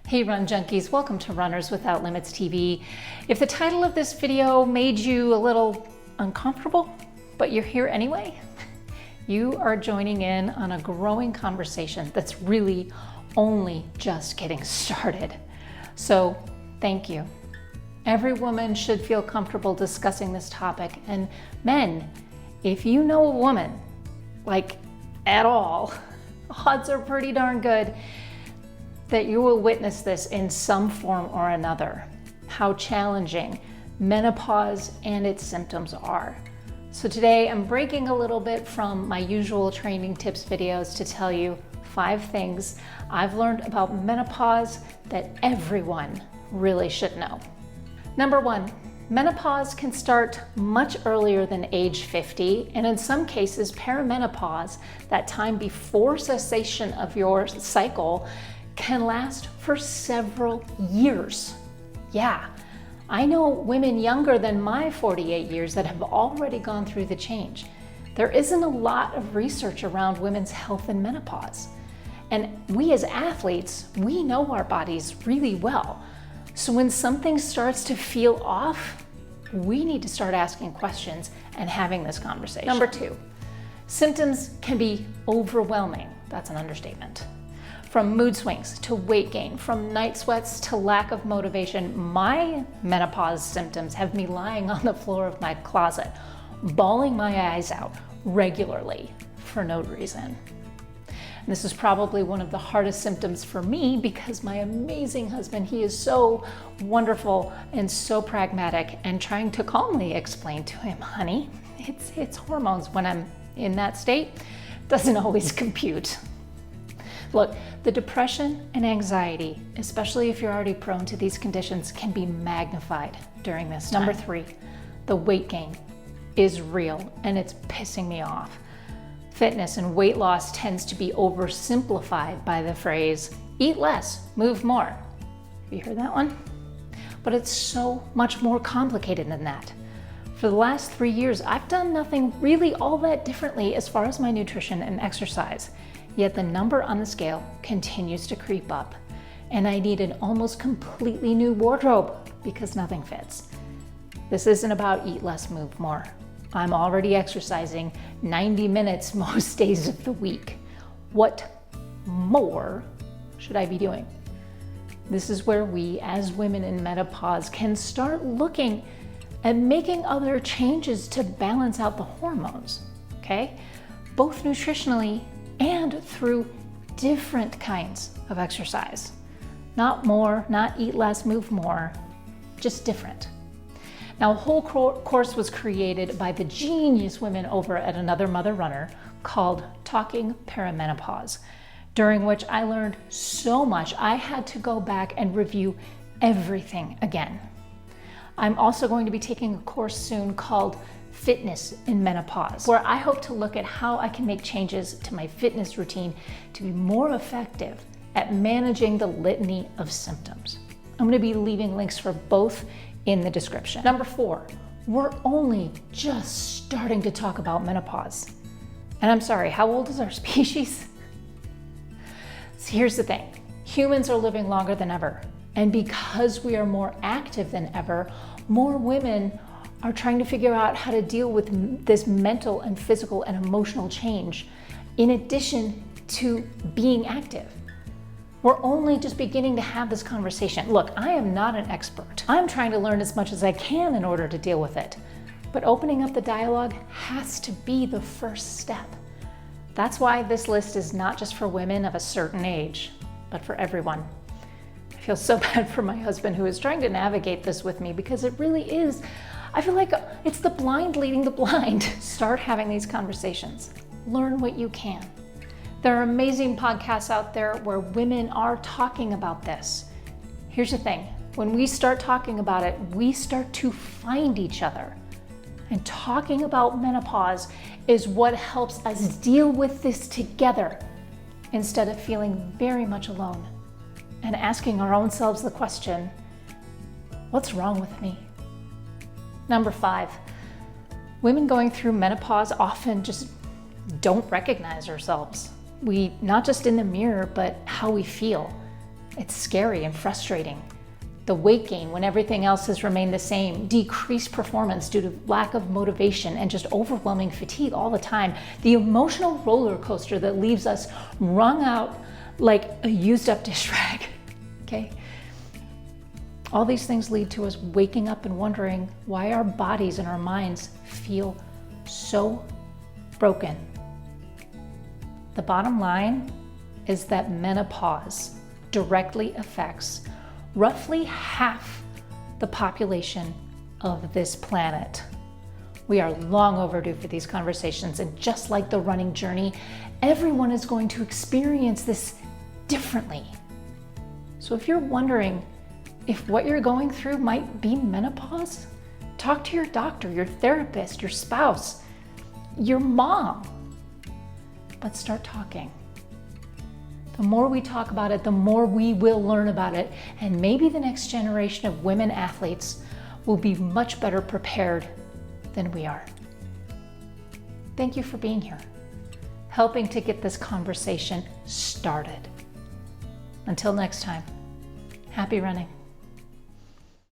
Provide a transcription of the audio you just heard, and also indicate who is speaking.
Speaker 1: Hey Run Junkies, welcome to Runners Without Limits TV. If the title of this video made you a little uncomfortable, but you're here anyway, you are joining in on a growing conversation that's really only just getting started. So thank you. Every woman should feel comfortable discussing this topic, and men, if you know a woman, like at all, odds are pretty darn good that you will witness this in some form or another, how challenging menopause and its symptoms are. So today I'm breaking a little bit from my usual training tips videos to tell you 5 things I've learned about menopause that everyone really should know. Number 1, menopause can start much earlier than age 50, and in some cases, perimenopause, that time before cessation of your cycle, can last for several years. Yeah, I know women younger than my 48 years that have already gone through the change. There isn't a lot of research around women's health in menopause. And we as athletes, we know our bodies really well. So when something starts to feel off, we need to start asking questions and having this conversation. Number 2, symptoms can be overwhelming. That's an understatement. From mood swings to weight gain, from night sweats to lack of motivation, my menopause symptoms have me lying on the floor of my closet, bawling my eyes out regularly for no reason. And this is probably one of the hardest symptoms for me because my amazing husband, he is so wonderful and so pragmatic, and trying to calmly explain to him, honey, it's hormones when I'm in that state, doesn't always compute. Look, the depression and anxiety, especially if you're already prone to these conditions, can be magnified during this time. Number 3, the weight gain is real and it's pissing me off. Fitness and weight loss tends to be oversimplified by the phrase, eat less, move more. Have you heard that one? But it's so much more complicated than that. For the last 3 years, I've done nothing really all that differently as far as my nutrition and exercise. Yet the number on the scale continues to creep up, and I need an almost completely new wardrobe because nothing fits. This isn't about eat less, move more. I'm already exercising 90 minutes most days of the week. What more should I be doing? This is where we, as women in menopause, can start looking at making other changes to balance out the hormones, okay? Both nutritionally and through different kinds of exercise. Not more, not eat less, move more, just different. Now, a whole course was created by the genius women over at Another Mother Runner called Talking Perimenopause, during which I learned so much I had to go back and review everything again. I'm also going to be taking a course soon called Fitness in Menopause, where I hope to look at how I can make changes to my fitness routine to be more effective at managing the litany of symptoms. I'm going to be leaving links for both in the description. Number 4, we're only just starting to talk about menopause. And I'm sorry, how old is our species? So here's the thing, humans are living longer than ever. And because we are more active than ever, more women are trying to figure out how to deal with this mental and physical and emotional change in addition to being active. We're only just beginning to have this conversation. Look, I am not an expert. I'm trying to learn as much as I can in order to deal with it. But opening up the dialogue has to be the first step. That's why this list is not just for women of a certain age, but for everyone. I feel so bad for my husband who is trying to navigate this with me because it really is, I feel like it's the blind leading the blind. Start having these conversations. Learn what you can. There are amazing podcasts out there where women are talking about this. Here's the thing, when we start talking about it, we start to find each other. And talking about menopause is what helps us deal with this together instead of feeling very much alone and asking our own selves the question, what's wrong with me? Number 5, women going through menopause often just don't recognize ourselves. We, not just in the mirror, but how we feel. It's scary and frustrating. The weight gain when everything else has remained the same, decreased performance due to lack of motivation and just overwhelming fatigue all the time. The emotional roller coaster that leaves us wrung out like a used up dish rag, okay? All these things lead to us waking up and wondering why our bodies and our minds feel so broken. The bottom line is that menopause directly affects roughly half the population of this planet. We are long overdue for these conversations, and just like the running journey, everyone is going to experience this differently. So if you're wondering if what you're going through might be menopause, talk to your doctor, your therapist, your spouse, your mom. But start talking. The more we talk about it, the more we will learn about it, and maybe the next generation of women athletes will be much better prepared than we are. Thank you for being here, helping to get this conversation started. Until next time, happy running.